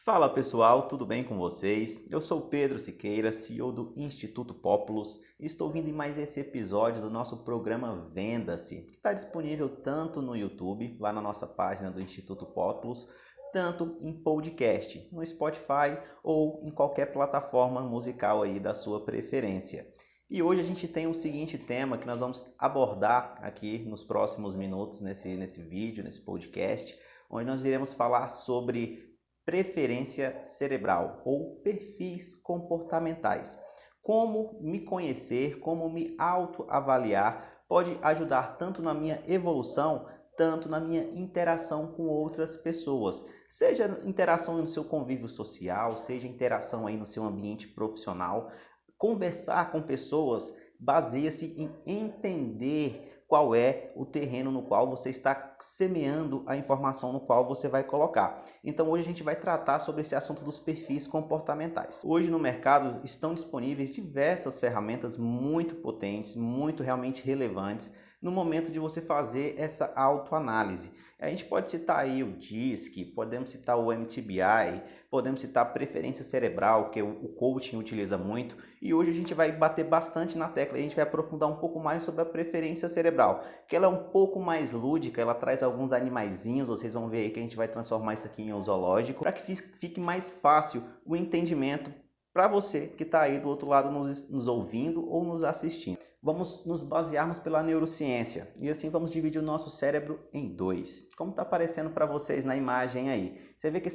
Fala pessoal, tudo bem com vocês? Eu sou Pedro Siqueira, CEO do Instituto Populus e estou vindo em mais esse episódio do nosso programa Venda-se, que está disponível tanto no YouTube, lá na nossa página do Instituto Populus, tanto em podcast, no Spotify ou em qualquer plataforma musical aí da sua preferência. E hoje a gente tem o seguinte tema que nós vamos abordar aqui nos próximos minutos nesse vídeo, nesse podcast, onde nós iremos falar sobre preferência cerebral ou perfis comportamentais. Como me conhecer, como me autoavaliar pode ajudar tanto na minha evolução, tanto na minha interação com outras pessoas. Seja interação no seu convívio social, seja interação aí no seu ambiente profissional. Conversar com pessoas baseia-se em entender qual é o terreno no qual você está semeando a informação no qual você vai colocar. Então hoje a gente vai tratar sobre esse assunto dos perfis comportamentais. Hoje no mercado estão disponíveis diversas ferramentas muito potentes, muito realmente relevantes no momento de você fazer essa autoanálise. A gente pode citar aí o DISC, podemos citar o MBTI, podemos citar a preferência cerebral, que o coaching utiliza muito, e hoje a gente vai bater bastante na tecla, a gente vai aprofundar um pouco mais sobre a preferência cerebral, que ela é um pouco mais lúdica, ela traz alguns animaizinhos, vocês vão ver aí que a gente vai transformar isso aqui em um zoológico, para que fique mais fácil o entendimento para você que está aí do outro lado nos ouvindo ou nos assistindo. Vamos nos basearmos pela neurociência e assim vamos dividir o nosso cérebro em dois. Como está aparecendo para vocês na imagem aí. Você vê que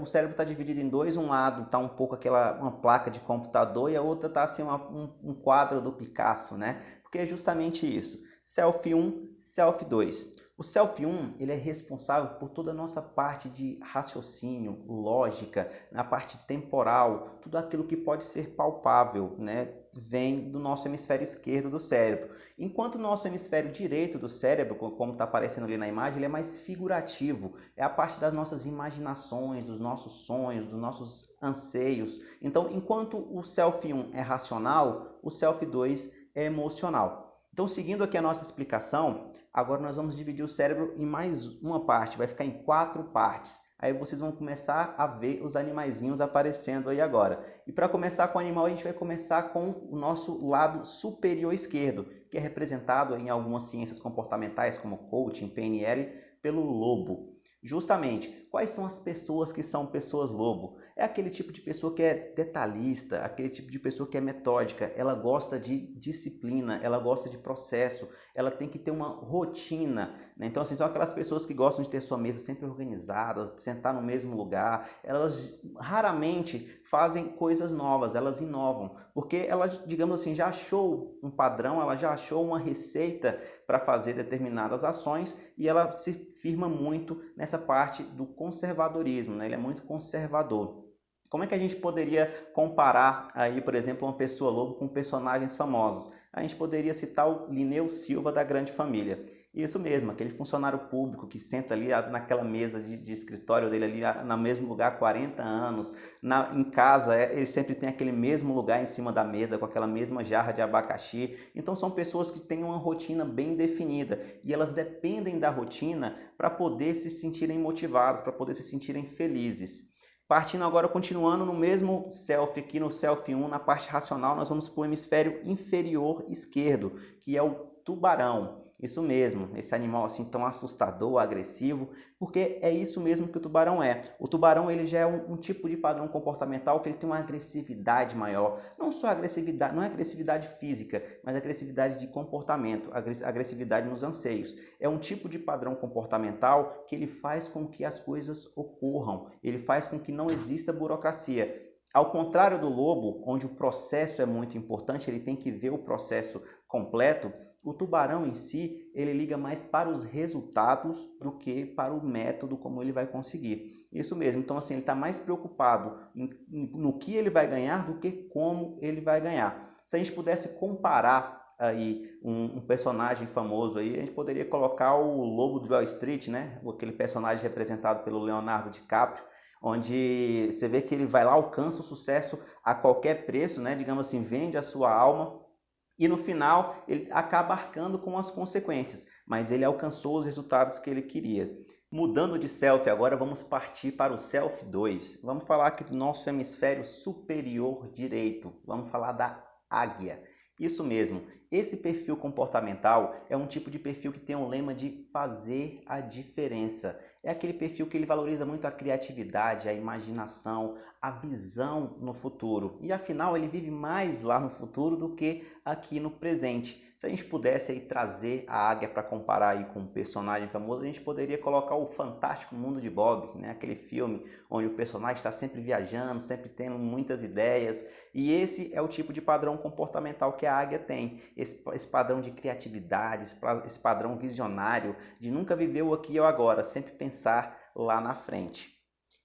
o cérebro está dividido em dois, um lado está um pouco uma placa de computador e a outra está assim um quadro do Picasso, né? Porque é justamente isso. Self 1, Self 2. O Self 1 ele é responsável por toda a nossa parte de raciocínio, lógica, na parte temporal, tudo aquilo que pode ser palpável, né? Vem do nosso hemisfério esquerdo do cérebro. Enquanto o nosso hemisfério direito do cérebro, como está aparecendo ali na imagem, ele é mais figurativo. É a parte das nossas imaginações, dos nossos sonhos, dos nossos anseios. Então, enquanto o Self 1 é racional, o Self 2 é emocional. Então, seguindo aqui a nossa explicação, agora nós vamos dividir o cérebro em mais uma parte, vai ficar em 4 partes. Aí vocês vão começar a ver os animaizinhos aparecendo aí agora. E para começar com o animal, a gente vai começar com o nosso lado superior esquerdo, que é representado em algumas ciências comportamentais, como coaching, PNL, pelo lobo. Justamente, quais são as pessoas que são pessoas lobo? É aquele tipo de pessoa que é detalhista, aquele tipo de pessoa que é metódica, ela gosta de disciplina, ela gosta de processo, ela tem que ter uma rotina, né? Então, assim, são aquelas pessoas que gostam de ter sua mesa sempre organizada, sentar no mesmo lugar, elas raramente fazem coisas novas, elas inovam, porque ela, digamos assim, já achou um padrão, ela já achou uma receita para fazer determinadas ações e ela se firma muito nessa parte do conservadorismo, né? Ele é muito conservador. Como é que a gente poderia comparar aí, por exemplo, uma pessoa lobo com personagens famosos? A gente poderia citar o Linneu Silva da Grande Família. Isso mesmo, aquele funcionário público que senta ali naquela mesa de escritório dele ali no mesmo lugar há 40 anos. Em casa, ele sempre tem aquele mesmo lugar em cima da mesa, com aquela mesma jarra de abacaxi. Então são pessoas que têm uma rotina bem definida e elas dependem da rotina para poder se sentirem motivados, para poder se sentirem felizes. Partindo agora, continuando no mesmo self, aqui no self 1, na parte racional, nós vamos para o hemisfério inferior esquerdo, que é o tubarão. Isso mesmo, esse animal assim tão assustador, agressivo, porque é isso mesmo que o tubarão é. O tubarão ele já é um tipo de padrão comportamental que ele tem uma agressividade maior. Não só agressividade, não é agressividade física, mas agressividade de comportamento, agressividade nos anseios. É um tipo de padrão comportamental que ele faz com que as coisas ocorram, ele faz com que não exista burocracia. Ao contrário do lobo, onde o processo é muito importante, ele tem que ver o processo completo, o tubarão em si, ele liga mais para os resultados do que para o método como ele vai conseguir. Isso mesmo, então assim, ele está mais preocupado no que ele vai ganhar do que como ele vai ganhar. Se a gente pudesse comparar aí um personagem famoso aí, a gente poderia colocar o Lobo de Wall Street, né? Aquele personagem representado pelo Leonardo DiCaprio, onde você vê que ele vai lá, alcança o sucesso a qualquer preço, né? Digamos assim, vende a sua alma e no final ele acaba arcando com as consequências, mas ele alcançou os resultados que ele queria. Mudando de selfie, agora vamos partir para o selfie 2. Vamos falar aqui do nosso hemisfério superior direito. Vamos falar da águia. Isso mesmo, esse perfil comportamental é um tipo de perfil que tem o lema de fazer a diferença. É aquele perfil que ele valoriza muito a criatividade, a imaginação, a visão no futuro. E afinal, ele vive mais lá no futuro do que aqui no presente. Se a gente pudesse aí trazer a águia para comparar aí com um personagem famoso, a gente poderia colocar o Fantástico Mundo de Bob, né? Aquele filme onde o personagem está sempre viajando, sempre tendo muitas ideias. E esse é o tipo de padrão comportamental que a águia tem. Esse padrão de criatividade, esse padrão visionário, de nunca viver o aqui e o agora, sempre pensar lá na frente.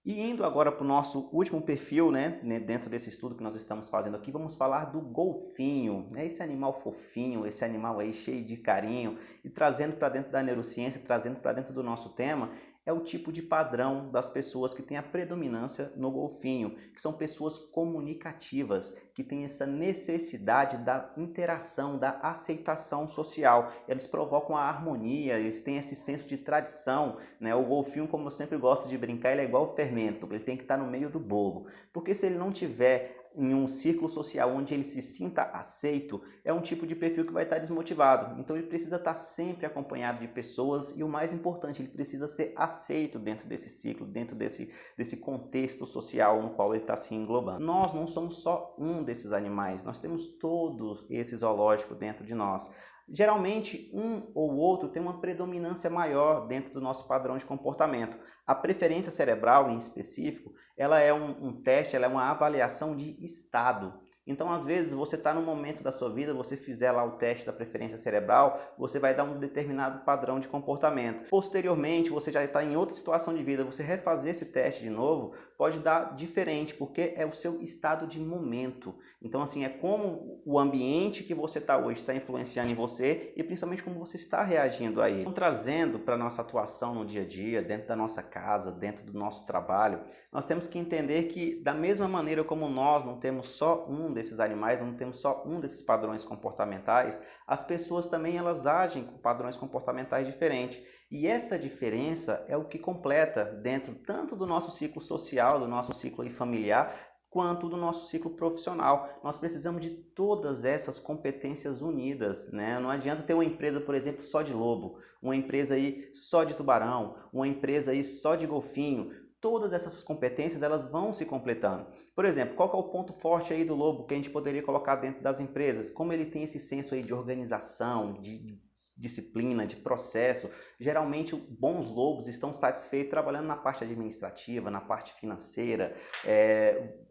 E indo agora para o nosso último perfil, né, dentro desse estudo que nós estamos fazendo aqui, vamos falar do golfinho, né, esse animal fofinho, esse animal aí cheio de carinho, e trazendo para dentro da neurociência, trazendo para dentro do nosso tema, é o tipo de padrão das pessoas que têm a predominância no golfinho, que são pessoas comunicativas, que têm essa necessidade da interação, da aceitação social. Eles provocam a harmonia, eles têm esse senso de tradição, né? O golfinho, como eu sempre gosto de brincar, ele é igual o fermento, ele tem que estar no meio do bolo, porque se ele não tiver em um círculo social onde ele se sinta aceito, é um tipo de perfil que vai estar desmotivado. Então ele precisa estar sempre acompanhado de pessoas e o mais importante, ele precisa ser aceito dentro desse ciclo, dentro desse contexto social no qual ele está se englobando. Nós não somos só um desses animais, nós temos todo esse zoológico dentro de nós. Geralmente, um ou outro tem uma predominância maior dentro do nosso padrão de comportamento. A preferência cerebral, em específico, ela é um teste, ela é uma avaliação de estado. Então, às vezes, você está num momento da sua vida, você fizer lá o teste da preferência cerebral, você vai dar um determinado padrão de comportamento. Posteriormente, você já está em outra situação de vida, você refazer esse teste de novo, pode dar diferente, porque é o seu estado de momento. Então, assim, é como o ambiente que você está hoje está influenciando em você e principalmente como você está reagindo a ele. Então, trazendo para a nossa atuação no dia a dia, dentro da nossa casa, dentro do nosso trabalho, nós temos que entender que, da mesma maneira como nós não temos só um desses animais, não temos só um desses padrões comportamentais, as pessoas também elas agem com padrões comportamentais diferentes. E essa diferença é o que completa dentro tanto do nosso ciclo social, do nosso ciclo familiar, quanto do nosso ciclo profissional. Nós precisamos de todas essas competências unidas, né? Não adianta ter uma empresa, por exemplo, só de lobo, uma empresa aí só de tubarão, uma empresa aí só de golfinho. Todas essas competências elas vão se completando. Por exemplo, qual que é o ponto forte aí do lobo que a gente poderia colocar dentro das empresas? Como ele tem esse senso aí de organização, de disciplina, de processo. Geralmente, bons lobos estão satisfeitos trabalhando na parte administrativa, na parte financeira.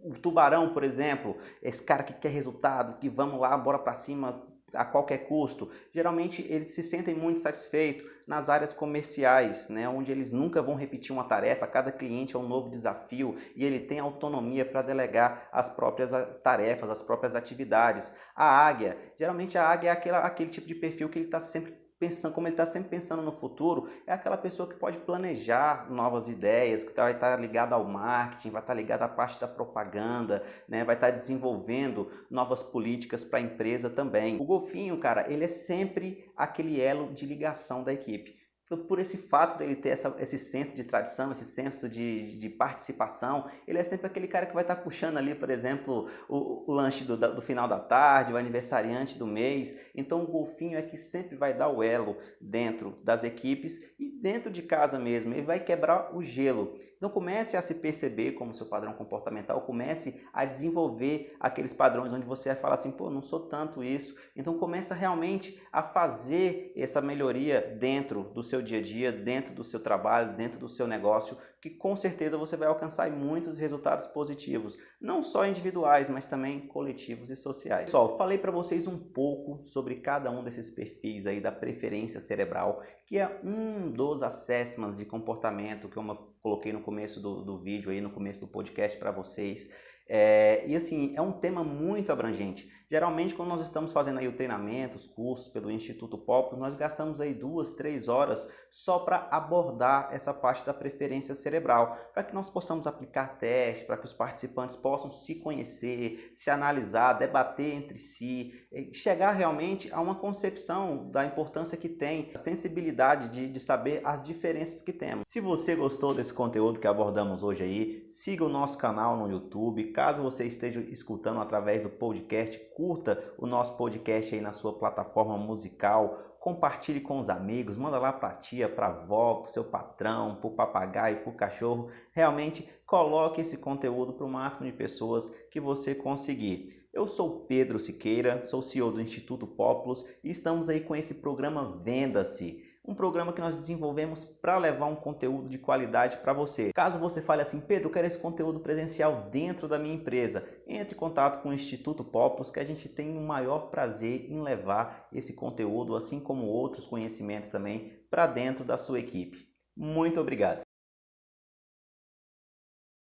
O tubarão, por exemplo, esse cara que quer resultado, que vamos lá, bora para cima a qualquer custo. Geralmente, eles se sentem muito satisfeitos nas áreas comerciais, né, onde eles nunca vão repetir uma tarefa, cada cliente é um novo desafio e ele tem autonomia para delegar as próprias tarefas, as próprias atividades. A águia, geralmente a águia é aquele tipo de perfil que ele está sempre pensando, como ele está sempre pensando no futuro, é aquela pessoa que pode planejar novas ideias, que vai estar ligada ao marketing, vai estar ligada à parte da propaganda, né? Vai estar desenvolvendo novas políticas para a empresa também. O golfinho, cara, ele é sempre aquele elo de ligação da equipe. Por esse fato dele ter esse senso de tradição, esse senso de participação, ele é sempre aquele cara que vai estar puxando ali, por exemplo, o lanche do final da tarde, o aniversariante do mês. Então o golfinho é que sempre vai dar o elo dentro das equipes e dentro de casa mesmo, ele vai quebrar o gelo. Então comece a se perceber como seu padrão comportamental, comece a desenvolver aqueles padrões onde você vai falar assim, pô, não sou tanto isso. Então comece realmente a fazer essa melhoria dentro do seu dia a dia, dentro do seu trabalho, dentro do seu negócio, que com certeza você vai alcançar muitos resultados positivos, não só individuais, mas também coletivos e sociais. Pessoal, falei para vocês um pouco sobre cada um desses perfis aí da preferência cerebral, que é um dos assessments de comportamento que eu coloquei no começo do vídeo, aí no começo do podcast para vocês. E assim, é um tema muito abrangente. Geralmente, quando nós estamos fazendo aí o treinamento, os cursos pelo Instituto Pop, nós gastamos aí 2, 3 horas só para abordar essa parte da preferência cerebral, para que nós possamos aplicar testes, para que os participantes possam se conhecer, se analisar, debater entre si, chegar realmente a uma concepção da importância que tem, a sensibilidade de saber as diferenças que temos. Se você gostou desse conteúdo que abordamos hoje aí, siga o nosso canal no YouTube. Caso você esteja escutando através do podcast, curta o nosso podcast aí na sua plataforma musical, compartilhe com os amigos, manda lá para a tia, para a avó, para o seu patrão, para o papagaio, para o cachorro. Realmente coloque esse conteúdo para o máximo de pessoas que você conseguir. Eu sou Pedro Siqueira, sou CEO do Instituto Populus e estamos aí com esse programa Venda-se. Um programa que nós desenvolvemos para levar um conteúdo de qualidade para você. Caso você fale assim, Pedro, eu quero esse conteúdo presencial dentro da minha empresa, entre em contato com o Instituto Populus, que a gente tem o maior prazer em levar esse conteúdo, assim como outros conhecimentos também, para dentro da sua equipe. Muito obrigado!